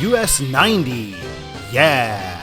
US 90. Yeah.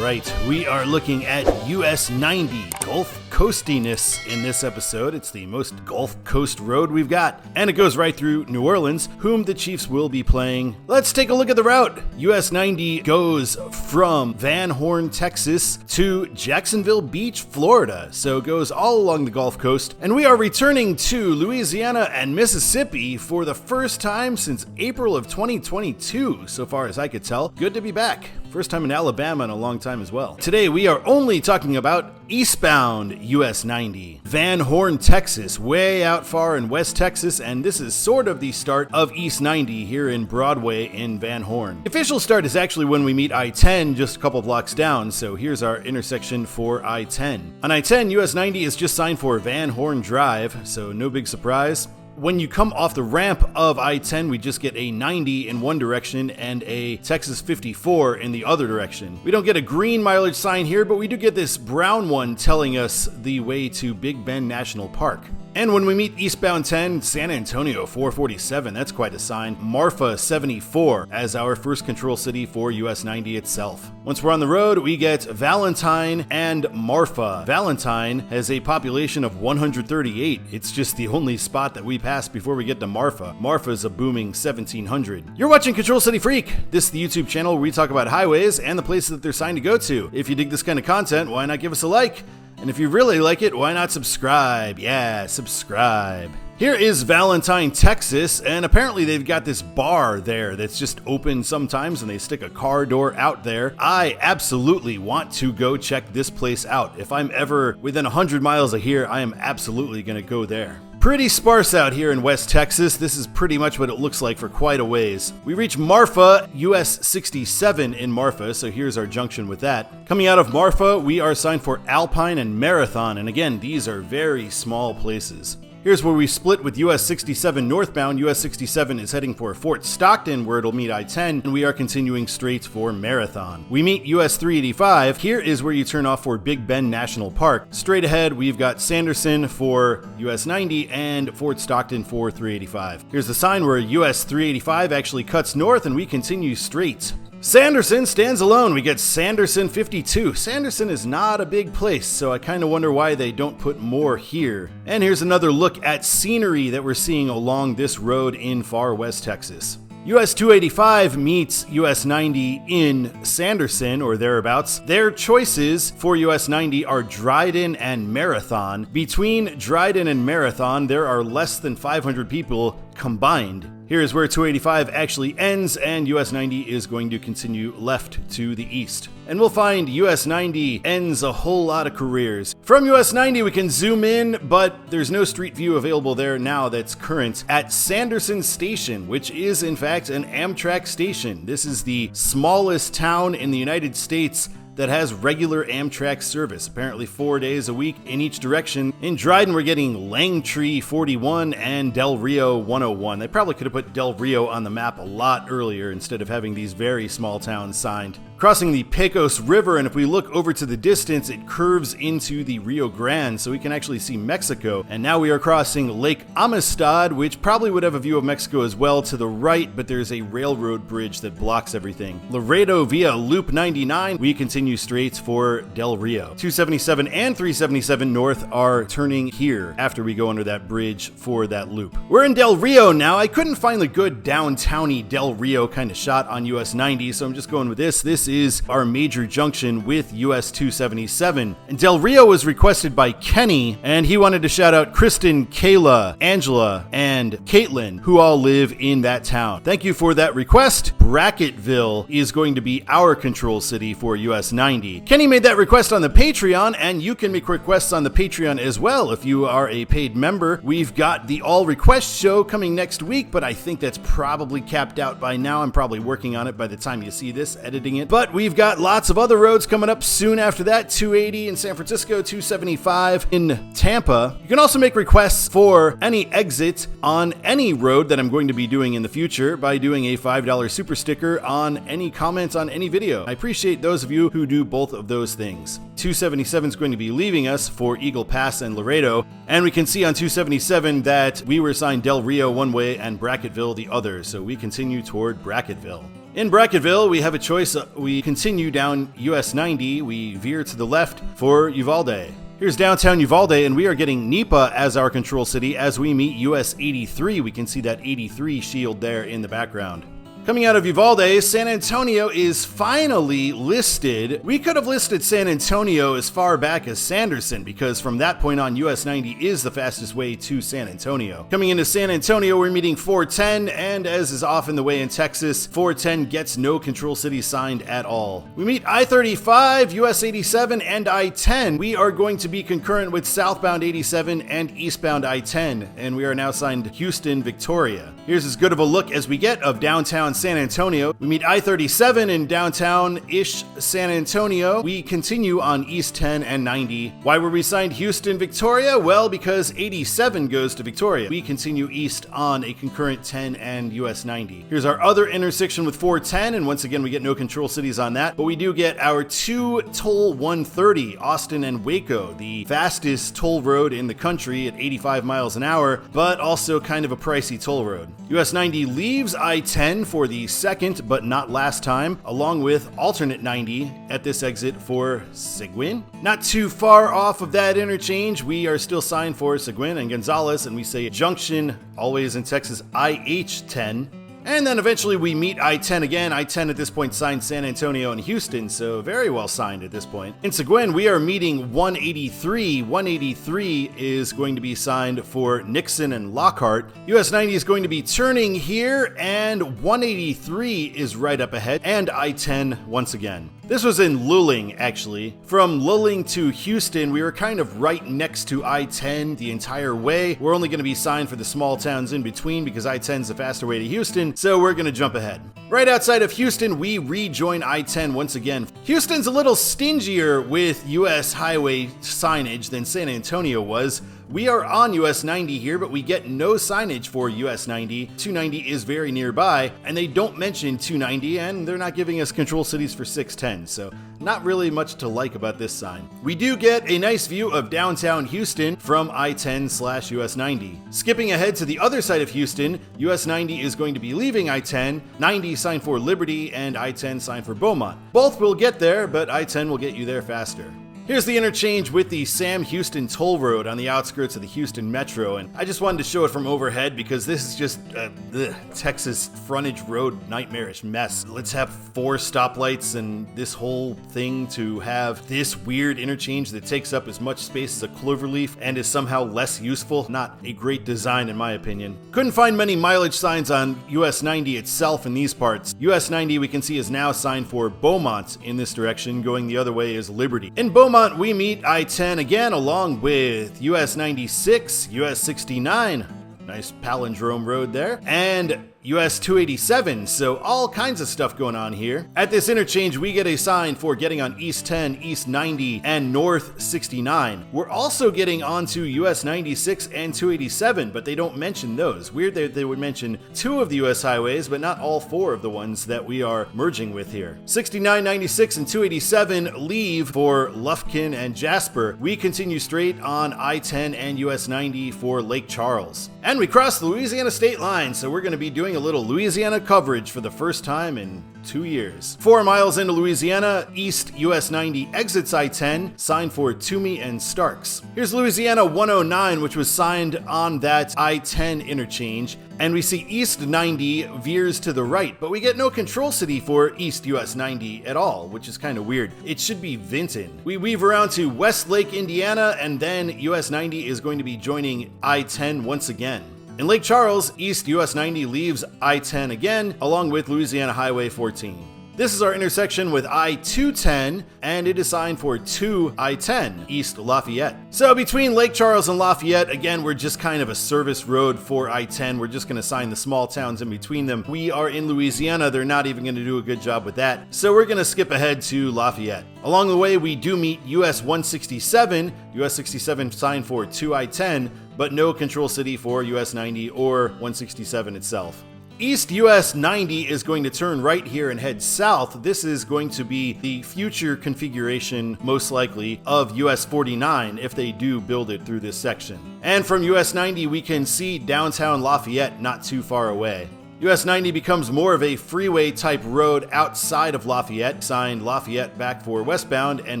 Right, we are looking at US 90, Gulf Coastyness in this episode. It's the most Gulf Coast road we've got, and it goes right through New Orleans, whom the Chiefs will be playing. Let's take a look at the route. US 90 goes from Van Horn, Texas to Jacksonville Beach, Florida, so it goes all along the Gulf Coast, and we are returning to Louisiana and Mississippi for the first time since April of 2022, so far as I could tell. Good to be back. First time in Alabama in a long time as well. Today we are only talking about eastbound US 90. Van Horn, Texas, way out far in West Texas, and this is sort of the start of East 90 here in Broadway in Van Horn. The official start is actually when we meet I-10 just a couple blocks down, so here's our intersection for I-10. On I-10, US 90 is just signed for Van Horn Drive, so no big surprise. When you come off the ramp of I-10, we just get a 90 in one direction and a Texas 54 in the other direction. We don't get a green mileage sign here, but we do get this brown one telling us the way to Big Bend National Park. And when we meet eastbound 10, San Antonio 447, that's quite a sign. Marfa 74 as our first control city for US 90 itself. Once we're on the road, we get Valentine and Marfa. Valentine has a population of 138. It's just the only spot that we pass before we get to Marfa. Marfa is a booming 1,700. You're watching Control City Freak. This is the YouTube channel where we talk about highways and the places that they're signed to go to. If you dig this kind of content, why not give us a like? And if you really like it, why not subscribe? Yeah, subscribe. Here is Valentine, Texas, and apparently they've got this bar there that's just open sometimes and they stick a car door out there. I absolutely want to go check this place out. If I'm ever within 100 miles of here, I am absolutely going to go there. Pretty sparse out here in West Texas. This is pretty much what it looks like for quite a ways. We reach Marfa, US 67 in Marfa, so here's our junction with that. Coming out of Marfa, we are signed for Alpine and Marathon, and again, these are very small places. Here's where we split with US 67 northbound. US 67 is heading for Fort Stockton, where it'll meet I-10, and we are continuing straight for Marathon. We meet US 385. Here is where you turn off for Big Bend National Park. Straight ahead, we've got Sanderson for US 90 and Fort Stockton for 385. Here's the sign where US 385 actually cuts north, and we continue straight. Sanderson stands alone. We get Sanderson 52. Sanderson is not a big place, so I kind of wonder why they don't put more here. And here's another look at scenery that we're seeing along this road in far West Texas. US 285 meets US 90 in Sanderson or thereabouts. Their choices for US 90 are Dryden and Marathon. Between Dryden and Marathon, there are less than 500 people combined. Here's where 285 actually ends, and US 90 is going to continue left to the east. And we'll find US 90 ends a whole lot of careers. From US 90 we can zoom in, but there's no street view available there now that's current at Sanderson Station, which is in fact an Amtrak station. This is the smallest town in the United States that has regular Amtrak service, apparently 4 days a week in each direction. In Dryden, we're getting Langtree 41 and Del Rio 101. They probably could have put Del Rio on the map a lot earlier instead of having these very small towns signed. Crossing the Pecos River, and if we look over to the distance, it curves into the Rio Grande, so we can actually see Mexico. And now we are crossing Lake Amistad, which probably would have a view of Mexico as well to the right, but there's a railroad bridge that blocks everything. Laredo via Loop 99, we continue straight for Del Rio. 277 and 377 north are turning here after we go under that bridge for that loop. We're in Del Rio now. I couldn't find the good downtowny Del Rio kind of shot on US 90, so I'm just going with this. This is our major junction with US 277. And Del Rio was requested by Kenny, and he wanted to shout out Kristen, Kayla, Angela, and Caitlin, who all live in that town. Thank you for that request. Bracketville is going to be our control city for US 90. Kenny made that request on the Patreon, and you can make requests on the Patreon as well if you are a paid member. We've got the All Request show coming next week, but I think that's probably capped out by now. I'm probably working on it by the time you see this, editing it. But we've got lots of other roads coming up soon after that. 280 in San Francisco, 275 in Tampa. You can also make requests for any exit on any road that I'm going to be doing in the future by doing a $5 super sticker on any comments on any video. I appreciate those of you who do both of those things. 277 is going to be leaving us for Eagle Pass and Laredo, and we can see on 277 that we were assigned Del Rio one way and Bracketville the other, so we continue toward Bracketville. In Brackettville, we have a choice. We continue down US 90. We veer to the left for Uvalde. Here's downtown Uvalde, and we are getting NEPA as our control city as we meet US 83. We can see that 83 shield there in the background. Coming out of Uvalde, San Antonio is finally listed. We could have listed San Antonio as far back as Sanderson because from that point on, US 90 is the fastest way to San Antonio. Coming into San Antonio, we're meeting 410, and as is often the way in Texas, 410 gets no control city signed at all. We meet I-35, US 87, and I-10. We are going to be concurrent with southbound 87 and eastbound I-10, and we are now signed Houston, Victoria. Here's as good of a look as we get of downtown San Antonio. We meet I-37 in downtown-ish San Antonio. We continue on East 10 and 90. Why were we signed Houston, Victoria? Well, because 87 goes to Victoria. We continue east on a concurrent 10 and US 90. Here's our other intersection with 410, and once again, we get no control cities on that, but we do get our 2 toll 130, Austin and Waco, the fastest toll road in the country at 85 miles an hour, but also kind of a pricey toll road. US 90 leaves I-10 for the second but not last time, along with alternate 90 at this exit for Seguin. Not too far off of that interchange, we are still signed for Seguin and Gonzales, and we say junction, always in Texas, IH10. And then eventually we meet I-10 again. I-10 at this point signed San Antonio and Houston, so very well signed at this point. In Seguin, we are meeting 183. 183 is going to be signed for Nixon and Lockhart. US 90 is going to be turning here, and 183 is right up ahead, and I-10 once again. This was in Luling, actually. From Luling to Houston, we were kind of right next to I-10 the entire way. We're only going to be signed for the small towns in between because I-10 is the faster way to Houston, so we're going to jump ahead. Right outside of Houston, we rejoin I-10 once again. Houston's a little stingier with US highway signage than San Antonio was. We are on US 90 here, but we get no signage for US 90. 290 is very nearby, and they don't mention 290, and they're not giving us control cities for 610, so not really much to like about this sign. We do get a nice view of downtown Houston from I-10/US 90. Skipping ahead to the other side of Houston, US 90 is going to be leaving I-10, 90 signed for Liberty, and I-10 signed for Beaumont. Both will get there, but I-10 will get you there faster. Here's the interchange with the Sam Houston Toll Road on the outskirts of the Houston Metro, and I just wanted to show it from overhead because this is just the Texas frontage road nightmarish mess. Let's have 4 stoplights and this whole thing to have this weird interchange that takes up as much space as a cloverleaf and is somehow less useful. Not a great design in my opinion. Couldn't find many mileage signs on US 90 itself in these parts. US 90 we can see is now signed for Beaumont in this direction, going the other way is Liberty. In Beaumont, we meet I-10 again along with US 96, US 69, nice palindrome road there, and US 287, so all kinds of stuff going on here. At this interchange, we get a sign for getting on East 10, East 90, and North 69. We're also getting onto US 96 and 287, but they don't mention those. Weird that they would mention 2 of the US highways, but not all 4 of the ones that we are merging with here. 69, 96, and 287 leave for Lufkin and Jasper. We continue straight on I-10 and US 90 for Lake Charles. And we cross the Louisiana state line, so we're going to be doing a little Louisiana coverage for the first time in 2 years. 4 miles into Louisiana, East US 90 exits I-10, signed for Toomey and Starks. Here's Louisiana 109, which was signed on that I-10 interchange, and we see East 90 veers to the right, but we get no control city for East US 90 at all, which is kind of weird. It should be Vinton. We weave around to Westlake, Indiana, and then US 90 is going to be joining I-10 once again. In Lake Charles, East US 90 leaves I-10 again, along with Louisiana Highway 14. This is our intersection with I-210, and it is signed for 2 I-10, East Lafayette. So between Lake Charles and Lafayette, again, we're just kind of a service road for I-10. We're just going to sign the small towns in between them. We are in Louisiana. They're not even going to do a good job with that. So we're going to skip ahead to Lafayette. Along the way, we do meet US 167. US 67 signed for 2 I-10, but no control city for US 90 or 167 itself. East US 90 is going to turn right here and head south. This is going to be the future configuration, most likely, of US 49 if they do build it through this section. And from US 90, we can see downtown Lafayette not too far away. US 90 becomes more of a freeway type road outside of Lafayette, signed Lafayette back for westbound, and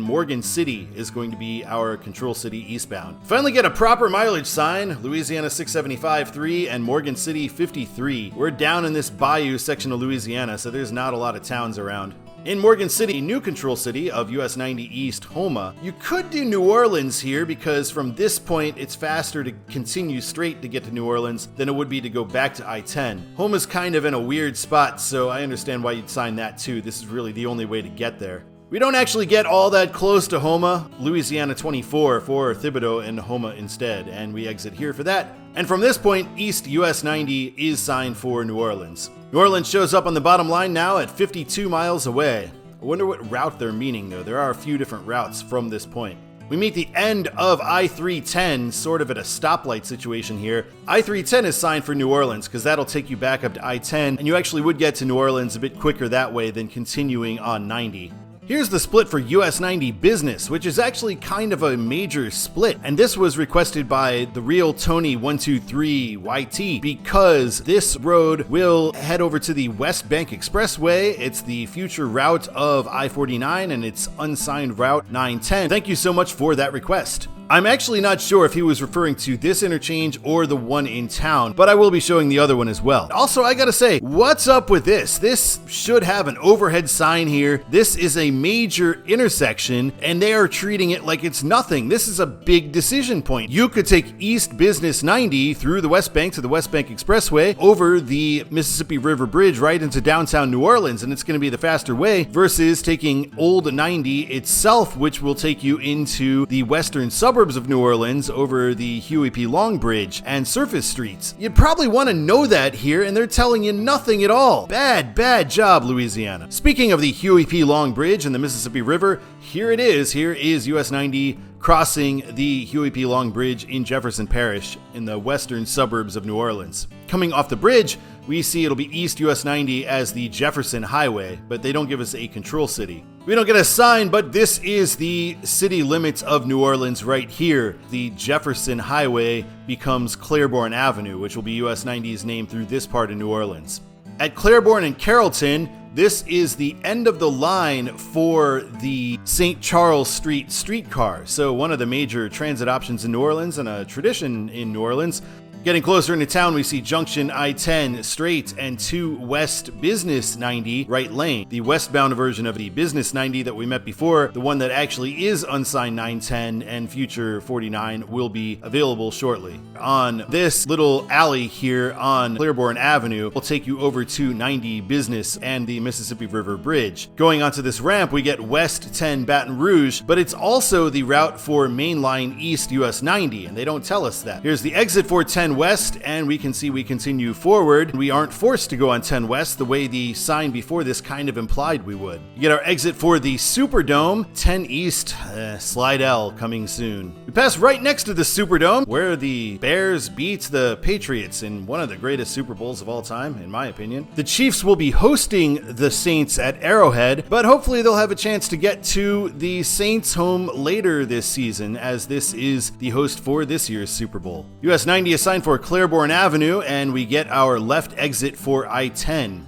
Morgan City is going to be our Control City eastbound. Finally get a proper mileage sign, Louisiana 675.3 and Morgan City 53. We're down in this bayou section of Louisiana, so there's not a lot of towns around. In Morgan City, new control city of US 90 East, Houma, you could do New Orleans here because from this point it's faster to continue straight to get to New Orleans than it would be to go back to I-10. Houma's kind of in a weird spot, so I understand why you'd sign that too. This is really the only way to get there. We don't actually get all that close to Houma, Louisiana 24 for Thibodaux and Houma instead, and we exit here for that. And from this point, East US 90 is signed for New Orleans. New Orleans shows up on the bottom line now at 52 miles away. I wonder what route they're meaning though. There are a few different routes from this point. We meet the end of I-310, sort of at a stoplight situation here. I-310 is signed for New Orleans because that'll take you back up to I-10, and you actually would get to New Orleans a bit quicker that way than continuing on 90. Here's the split for US 90 Business, which is actually kind of a major split, and this was requested by the real Tony123YT because this road will head over to the West Bank Expressway. It's the future route of I-49 and it's unsigned route 910. Thank you so much for that request. I'm actually not sure if he was referring to this interchange or the one in town, but I will be showing the other one as well. Also, I gotta say, what's up with this? This should have an overhead sign here. This is a major intersection, and they are treating it like it's nothing. This is a big decision point. You could take East Business 90 through the West Bank to the West Bank Expressway over the Mississippi River Bridge right into downtown New Orleans, and it's gonna be the faster way versus taking Old 90 itself, which will take you into the western suburbs of New Orleans over the Huey P. Long Bridge and surface streets. You'd probably want to know that here, and they're telling you nothing at all. Bad job, Louisiana. Speaking of the Huey P. Long Bridge and the Mississippi River, here it is. Here is US 90 crossing the Huey P. Long Bridge in Jefferson Parish in the western suburbs of New Orleans. Coming off the bridge, we see it'll be East US 90 as the Jefferson Highway, but they don't give us a control city. We don't get a sign, but this is the city limits of New Orleans right here. The Jefferson Highway becomes Claiborne Avenue, which will be US 90's name through this part of New Orleans. At Claiborne and Carrollton, this is the end of the line for the St. Charles Street streetcar. So one of the major transit options in New Orleans and a tradition in New Orleans. Getting closer into town, we see Junction I-10 straight and 2 West Business 90 right lane. The westbound version of the Business 90 that we met before, the one that actually is unsigned 910 and future 49 will be available shortly. On this little alley here on Claiborne Avenue, will take you over to 90 Business and the Mississippi River Bridge. Going onto this ramp, we get West 10 Baton Rouge, but it's also the route for Mainline East US 90, and they don't tell us that. Here's the exit for 10 West, and we can see we continue forward. We aren't forced to go on 10 West the way the sign before this kind of implied we would. You get our exit for the Superdome, 10 East, Slidell coming soon. We pass right next to the Superdome, where the Bears beat the Patriots in one of the greatest Super Bowls of all time, in my opinion. The Chiefs will be hosting the Saints at Arrowhead, but hopefully they'll have a chance to get to the Saints home later this season, as this is the host for this year's Super Bowl. US 90 is signed for Claiborne Avenue, and we get our left exit for I-10.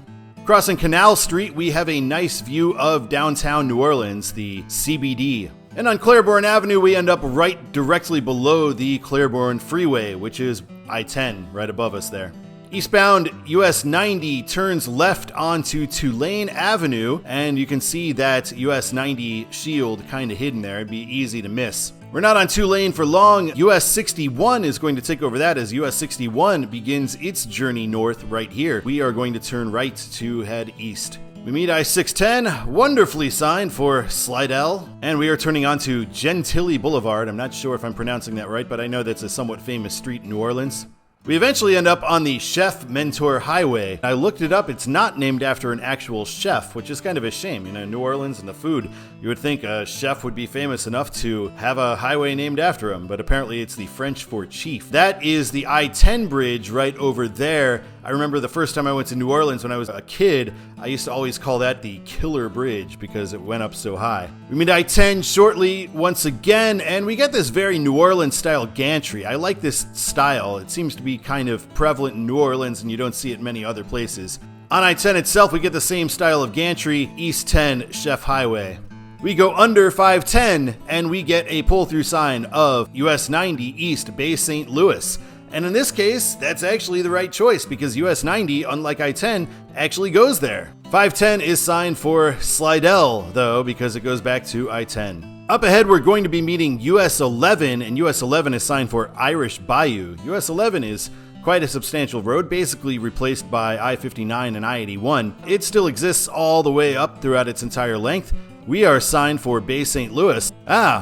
Crossing Canal Street, we have a nice view of downtown New Orleans, the CBD. And on Claiborne Avenue, we end up right directly below the Claiborne Freeway, which is I-10 right above us there. Eastbound US 90 turns left onto Tulane Avenue, and you can see that US 90 shield kind of hidden there. It'd be easy to miss. We're not on Tulane for long. US 61 is going to take over that as US 61 begins its journey north right here. We are going to turn right to head east. We meet I-610, wonderfully signed for Slidell, and we are turning onto Gentilly Boulevard. I'm not sure if I'm pronouncing that right, but I know that's a somewhat famous street in New Orleans. We eventually end up on the Chef Mentor Highway. I looked it up. It's not named after an actual chef, which is kind of a shame. You know, New Orleans and the food, you would think a chef would be famous enough to have a highway named after him, but apparently it's the French for chief. That is the I-10 bridge right over there I remember the first time I went to New Orleans when I was a kid, I used to always call that the Killer Bridge because it went up so high. We meet I-10 shortly once again, and we get this very New Orleans style gantry. I like this style. It seems to be kind of prevalent in New Orleans and you don't see it many other places. On I-10 itself, we get the same style of gantry, East 10 Chef Highway. We go under 510 and we get a pull-through sign of US 90 East Bay St. Louis. And in this case, that's actually the right choice because US 90, unlike I-10, actually goes there. 510 is signed for Slidell, though, because it goes back to I-10. Up ahead, we're going to be meeting US 11, and US 11 is signed for Irish Bayou. US 11 is quite a substantial road, basically replaced by I-59 and I-81. It still exists all the way up throughout its entire length. We are signed for Bay St. Louis.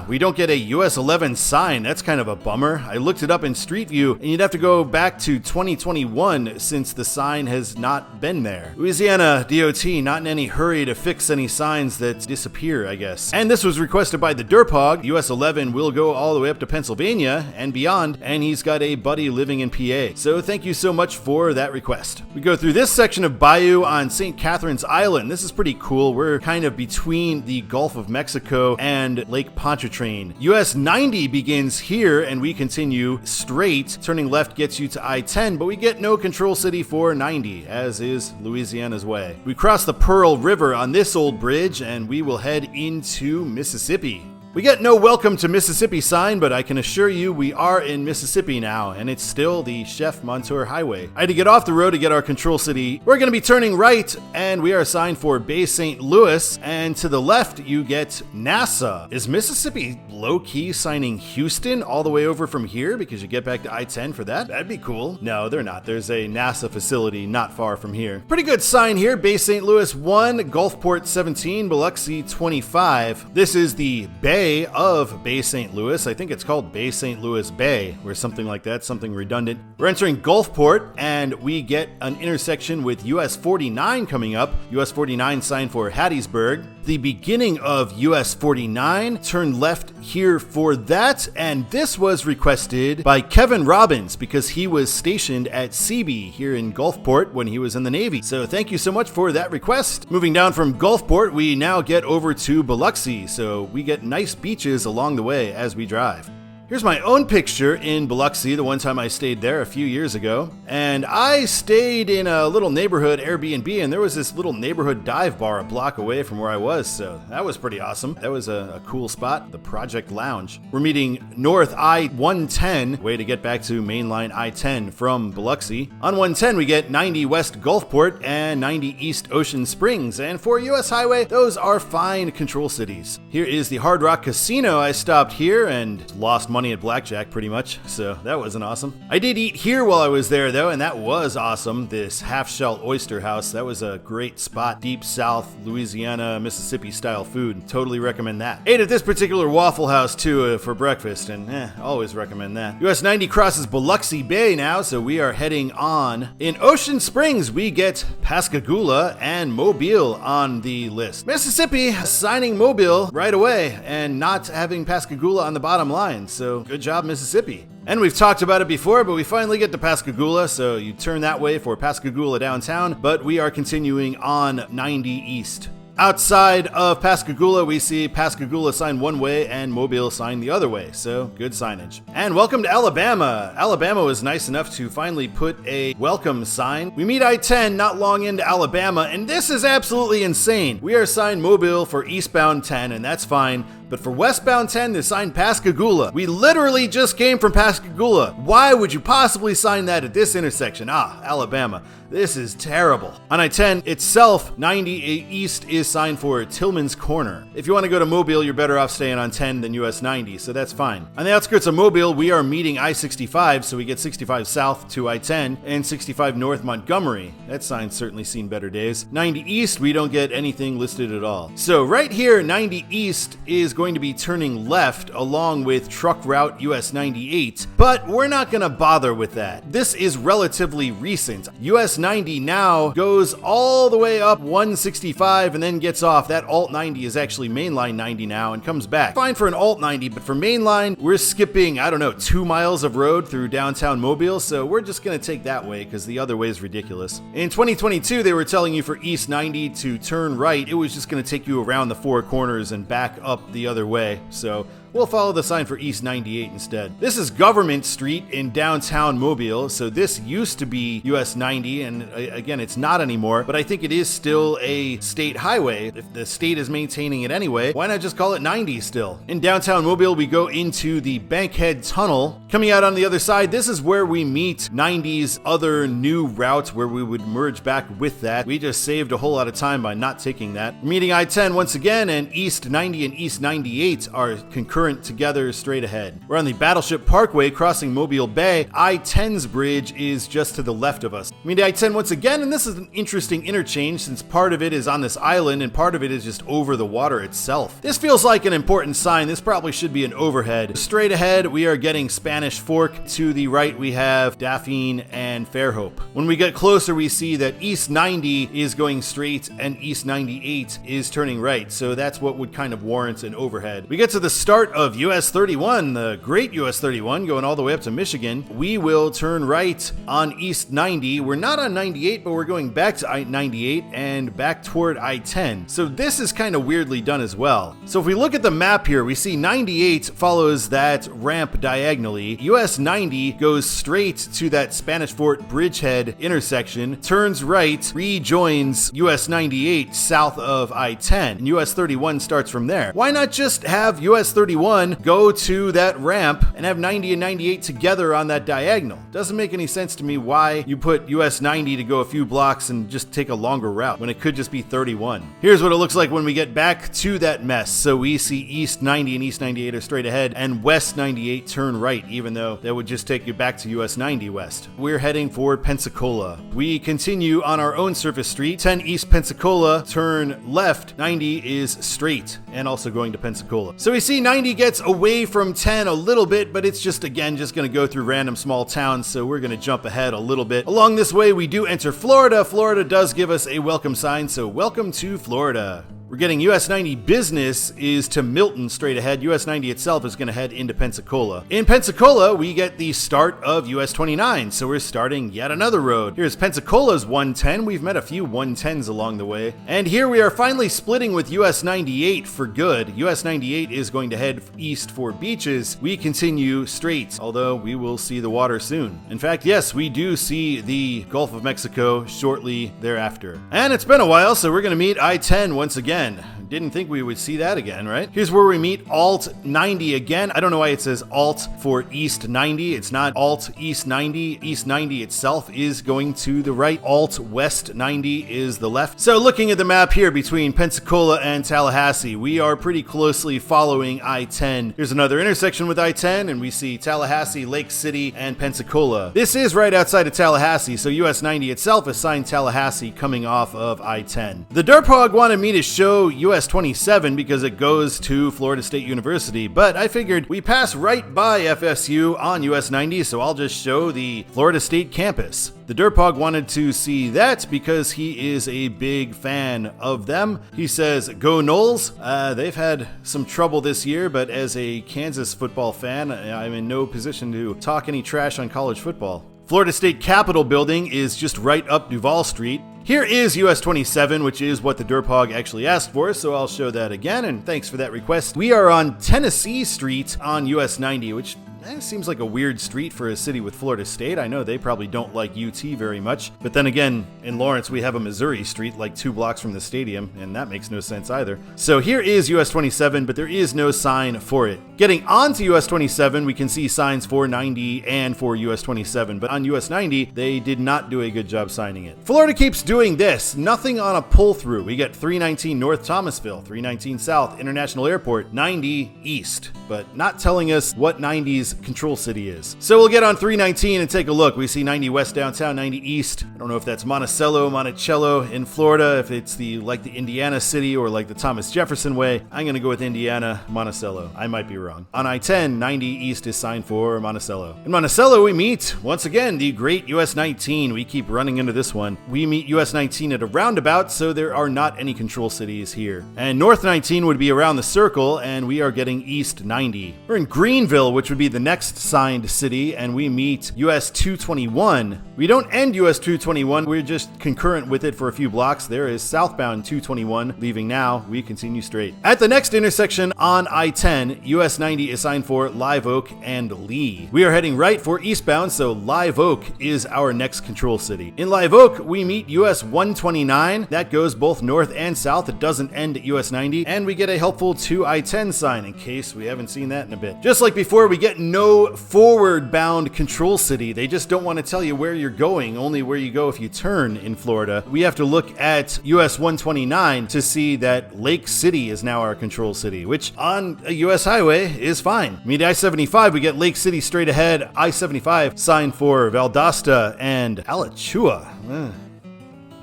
We don't get a US 11 sign. That's kind of a bummer. I looked it up in Street View, and you'd have to go back to 2021 since the sign has not been there. Louisiana DOT, not in any hurry to fix any signs that disappear, I guess. And this was requested by TheDerpHog. US 11 will go all the way up to Pennsylvania and beyond, and he's got a buddy living in PA. So thank you so much for that request. We go through this section of Bayou on St. Catherine's Island. This is pretty cool. We're kind of between the Gulf of Mexico and Lake Pontchartrain. US 90 begins here and we continue straight. Turning left gets you to I-10, but we get no Control City for 90, as is Louisiana's way. We cross the Pearl River on this old bridge and we will head into Mississippi. We get no welcome to Mississippi sign, but I can assure you we are in Mississippi now, and it's still the Chef Montour Highway. I had to get off the road to get our Control City. We're going to be turning right, and we are signed for Bay St. Louis, and to the left you get NASA. Is Mississippi low-key signing Houston all the way over from here because you get back to I-10 for that? That'd be cool. No, they're not. There's a NASA facility not far from here. Pretty good sign here. Bay St. Louis 1, Gulfport 17, Biloxi 25. This is the Bay of Bay St. Louis. I think it's called Bay St. Louis Bay or something like that, something redundant. We're entering Gulfport and we get an intersection with US 49 coming up. US 49 signed for Hattiesburg. The beginning of US 49, turn left here for that, and this was requested by Kevan Robbins because he was stationed at Seabee here in Gulfport when he was in the Navy. So thank you so much for that request. Moving down from Gulfport, we now get over to Biloxi, so we get nice beaches along the way as we drive. Here's my own picture in Biloxi, the one time I stayed there a few years ago. And I stayed in a little neighborhood Airbnb, and there was this little neighborhood dive bar a block away from where I was, so that was pretty awesome. That was a cool spot, the Project Lounge. We're meeting north I-110, way to get back to mainline I-10 from Biloxi. On 110, we get 90 West Gulfport and 90 East Ocean Springs, and for US Highway, those are fine control cities. Here is the Hard Rock Casino. I stopped here and lost money at blackjack pretty much, so that wasn't awesome. I did eat here while I was there though, and that was awesome. This half-shell oyster house, that was a great spot. Deep South Louisiana, Mississippi style food. Totally recommend that. Ate at this particular Waffle House too for breakfast, and always recommend that. US 90 crosses Biloxi Bay now, so we are heading on. In Ocean Springs, we get Pascagoula and Mobile on the list. Mississippi signing Mobile right away and not having Pascagoula on the bottom line, so good job, Mississippi. And we've talked about it before, but we finally get to Pascagoula, so you turn that way for Pascagoula downtown, but we are continuing on 90 East. Outside of Pascagoula, we see Pascagoula sign one way and Mobile sign the other way, so good signage. And welcome to Alabama. Alabama was nice enough to finally put a welcome sign. We meet I-10 not long into Alabama, and this is absolutely insane. We are signed Mobile for eastbound 10, and that's fine. But for westbound 10, they signed Pascagoula. We literally just came from Pascagoula. Why would you possibly sign that at this intersection? Alabama. This is terrible. On I-10 itself, 90 East is signed for Tillman's Corner. If you want to go to Mobile, you're better off staying on 10 than US 90, so that's fine. On the outskirts of Mobile, we are meeting I-65, so we get 65 south to I-10 and 65 north Montgomery. That sign's certainly seen better days. 90 East, we don't get anything listed at all. So right here, 90 East is going going to be turning left along with truck route US 98, but we're not going to bother with that. This is relatively recent. US 90 now goes all the way up 165 and then gets off. That Alt 90 is actually mainline 90 now and comes back. Fine for an Alt 90, but for mainline, we're skipping, 2 miles of road through downtown Mobile, so we're just going to take that way because the other way is ridiculous. In 2022, they were telling you for East 90 to turn right, it was just going to take you around the four corners and back up the other way, so we'll follow the sign for East 98 instead. This is Government Street in downtown Mobile, so this used to be US 90, and again, it's not anymore, but I think it is still a state highway. If the state is maintaining it anyway, why not just call it 90 still? In downtown Mobile, we go into the Bankhead Tunnel. Coming out on the other side, this is where we meet 90's other new route where we would merge back with that. We just saved a whole lot of time by not taking that. We're meeting I-10 once again, and East 90 and East 98 are concurrent together straight ahead. We're on the Battleship Parkway crossing Mobile Bay. I-10's bridge is just to the left of us. We meet I-10 once again, and this is an interesting interchange since part of it is on this island and part of it is just over the water itself. This feels like an important sign. This probably should be an overhead. Straight ahead, we are getting Spanish Fork. To the right, we have Daphne and Fairhope. When we get closer, we see that East 90 is going straight and East 98 is turning right, so that's what would kind of warrant an overhead. We get to the start of US 31, the great US 31, going all the way up to Michigan. We will turn right on East 90. We're not on 98, but we're going back to I-98 and back toward I-10. So this is kind of weirdly done as well. So if we look at the map here, we see 98 follows that ramp diagonally. US 90 goes straight to that Spanish Fort Bridgehead intersection, turns right, rejoins US 98 south of I-10, and US 31 starts from there. Why not just have US 31 go to that ramp and have 90 and 98 together on that diagonal? Doesn't make any sense to me why you put US 90 to go a few blocks and just take a longer route when it could just be 31. Here's what it looks like when we get back to that mess. So we see East 90 and East 98 are straight ahead and West 98 turn right, even though that would just take you back to US 90 west. We're heading for Pensacola. We continue on our own surface street. 10 East Pensacola, turn left. 90 is straight and also going to Pensacola. So we see 90 gets away from 10 a little bit, but it's just going to go through random small towns, so we're going to jump ahead a little bit. Along this way, we do enter Florida. Florida does give us a welcome sign, so welcome to Florida. We're getting US 90 business is to Milton straight ahead. US 90 itself is going to head into Pensacola. In Pensacola, we get the start of US 29, so we're starting yet another road. Here's Pensacola's 110. We've met a few 110s along the way. And here we are finally splitting with US 98 for good. US 98 is going to head east for beaches. We continue straight, although we will see the water soon. In fact, yes, we do see the Gulf of Mexico shortly thereafter. And it's been a while, so we're going to meet I-10 once again. Didn't think we would see that again, right? Here's where we meet Alt 90 again. I don't know why it says Alt for East 90. It's not Alt East 90. East 90 itself is going to the right. Alt West 90 is the left. So looking at the map here between Pensacola and Tallahassee, we are pretty closely following I-10. Here's another intersection with I-10, and we see Tallahassee, Lake City, and Pensacola. This is right outside of Tallahassee, so US 90 itself assigned Tallahassee coming off of I-10. The DerpHog wanted me to show US 27 because it goes to Florida State University, but I figured we pass right by FSU on US 90, so I'll just show the Florida State campus. The DerpHog wanted to see that because he is a big fan of them. He says, "Go Noles." They've had some trouble this year, but as a Kansas football fan, I'm in no position to talk any trash on college football. Florida State Capitol building is just right up Duval Street. Here is US 27, which is what the DerpHog actually asked for, so I'll show that again, and thanks for that request. We are on Tennessee Street on US 90, which seems like a weird street for a city with Florida State. I know they probably don't like UT very much, but then again, in Lawrence, we have a Missouri Street like 2 blocks from the stadium, and that makes no sense either. So here is US 27, but there is no sign for it. Getting onto US 27, we can see signs for 90 and for US 27, but on US 90, they did not do a good job signing it. Florida keeps doing this. Nothing on a pull-through. We get 319 North Thomasville, 319 South International Airport, 90 East. but not telling us what 90's control city is. So we'll get on 319 and take a look. We see 90 west downtown, 90 east. I don't know if that's Monticello, Monticello in Florida, if it's like the Indiana city or like the Thomas Jefferson way. I'm going to go with Indiana, Monticello. I might be wrong. On I-10, 90 east is signed for Monticello. In Monticello, we meet, once again, the great US 19. We keep running into this one. We meet US 19 at a roundabout, so there are not any control cities here. And North 19 would be around the circle, and we are getting East 90. We're in Greenville, which would be the next signed city, and we meet US 221. We don't end US 221, we're just concurrent with it for a few blocks. There is southbound 221, leaving now. We continue straight. At the next intersection on I-10, US 90 is signed for Live Oak and Lee. We are heading right for eastbound, so Live Oak is our next control city. In Live Oak, we meet US 129. That goes both north and south. It doesn't end at US 90, and we get a helpful 2 I-10 sign in case we haven't seen that in a bit. Just like before, we get no forward-bound control city. They just don't want to tell you where you're going, only where you go if you turn in Florida. We have to look at US 129 to see that Lake City is now our control city, which on a US highway is fine. I mean, I-75, we get Lake City straight ahead. I-75 signed for Valdosta and Alachua.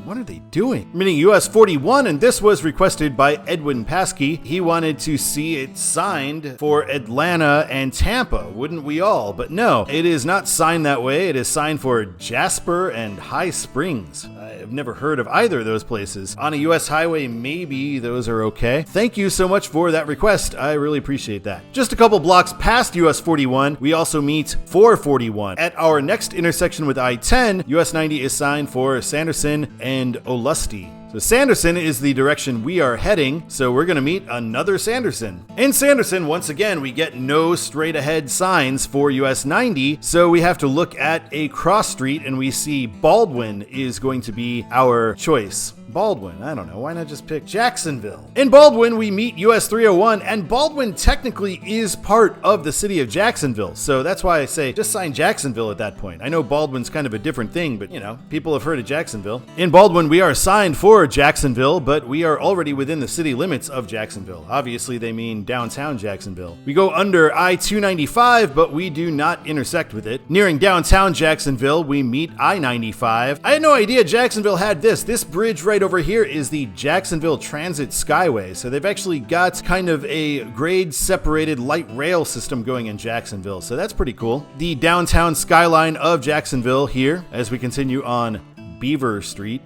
What are they doing? Meaning US 41, and this was requested by Edwin Paschke. He wanted to see it signed for Atlanta and Tampa, wouldn't we all? But no, it is not signed that way. It is signed for Jasper and High Springs. I've never heard of either of those places. On a US highway, maybe those are okay. Thank you so much for that request. I really appreciate that. Just a couple blocks past US 41, we also meet 441. At our next intersection with I-10, US 90 is signed for Sanderson and Olustee. So Sanderson is the direction we are heading, so we're going to meet another Sanderson. In Sanderson, once again, we get no straight ahead signs for US 90, so we have to look at a cross street and we see Baldwin is going to be our choice. Baldwin, I don't know, why not just pick Jacksonville? In Baldwin, we meet US 301, and Baldwin technically is part of the city of Jacksonville, so that's why I say just sign Jacksonville at that point. I know Baldwin's kind of a different thing, but you know, people have heard of Jacksonville. In Baldwin, we are signed for Jacksonville, but we are already within the city limits of Jacksonville. Obviously, they mean downtown Jacksonville. We go under I-295, but we do not intersect with it. Nearing downtown Jacksonville, we meet I-95. I had no idea Jacksonville had this. This bridge right over here is the Jacksonville Transit Skyway. So they've actually got kind of a grade separated light rail system going in Jacksonville. So that's pretty cool. The downtown skyline of Jacksonville here as we continue on Beaver Street.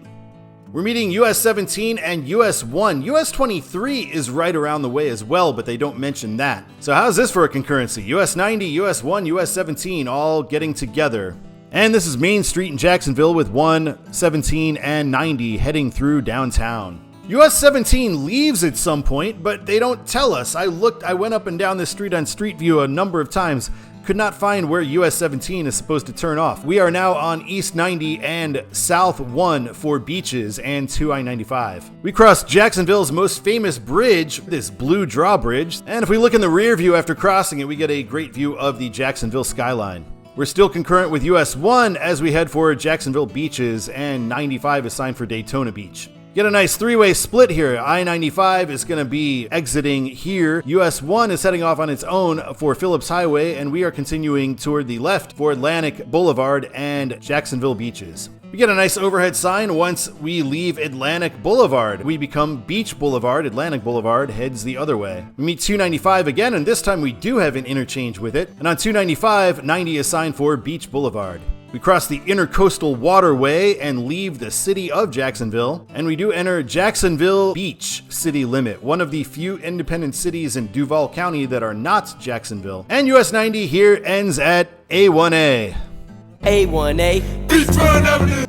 We're meeting US 17 and US 1. US 23 is right around the way as well, but they don't mention that. So how's this for a concurrency? US 90, US 1, US 17 all getting together. And this is Main Street in Jacksonville with 1, 17, and 90 heading through downtown. US 17 leaves at some point, but they don't tell us. I went up and down this street on Street View a number of times, could not find where US 17 is supposed to turn off. We are now on East 90 and South 1 for beaches and 2 I-95. We cross Jacksonville's most famous bridge, this blue drawbridge, and if we look in the rear view after crossing it, we get a great view of the Jacksonville skyline. We're still concurrent with US 1 as we head for Jacksonville beaches, and 95 is signed for Daytona Beach. Get a nice three-way split here. I-95 is going to be exiting here. US 1 is heading off on its own for Phillips Highway, and we are continuing toward the left for Atlantic Boulevard and Jacksonville beaches. We get a nice overhead sign once we leave Atlantic Boulevard. We become Beach Boulevard. Atlantic Boulevard heads the other way. We meet 295 again, and this time we do have an interchange with it. And on 295, 90 is signed for Beach Boulevard. We cross the Intercoastal Waterway and leave the city of Jacksonville, and we do enter Jacksonville Beach city limit, one of the few independent cities in Duval County that are not Jacksonville. And US 90 here ends at A1A. A1A. Beachfront Avenue.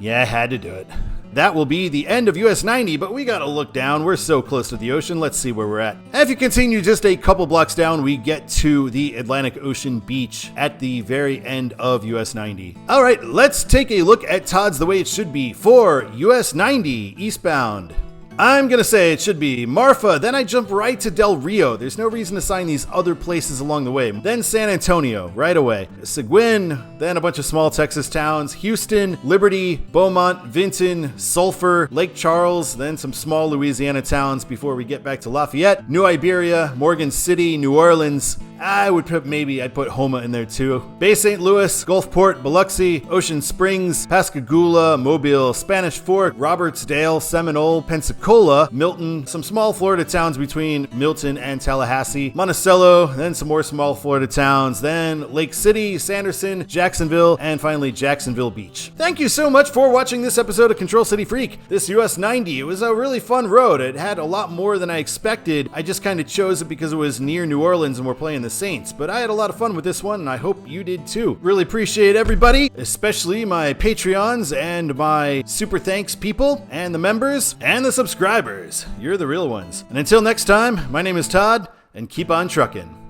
Yeah, I had to do it. That will be the end of US 90, but we gotta look down. We're so close to the ocean. Let's see where we're at. If you continue just a couple blocks down, we get to the Atlantic Ocean beach at the very end of US 90. All right, let's take a look at Todd's the way it should be for US 90 eastbound. I'm gonna say it should be Marfa, then I jump right to Del Rio. There's no reason to sign these other places along the way. Then San Antonio, right away. Seguin, then a bunch of small Texas towns. Houston, Liberty, Beaumont, Vinton, Sulphur, Lake Charles, then some small Louisiana towns before we get back to Lafayette, New Iberia, Morgan City, New Orleans. I'd put Houma in there too. Bay St. Louis, Gulfport, Biloxi, Ocean Springs, Pascagoula, Mobile, Spanish Fork, Robertsdale, Seminole, Pensacola, Milton, some small Florida towns between Milton and Tallahassee, Monticello, then some more small Florida towns, then Lake City, Sanderson, Jacksonville, and finally Jacksonville Beach. Thank you so much for watching this episode of Control City Freak. This US 90, it was a really fun road. It had a lot more than I expected. I just kind of chose it because it was near New Orleans and we're playing the Saints, but I had a lot of fun with this one and I hope you did too. Really appreciate everybody, especially my Patreons and my super thanks people and the members and the subscribers. You're the real ones. And until next time, my name is Todd and keep on trucking.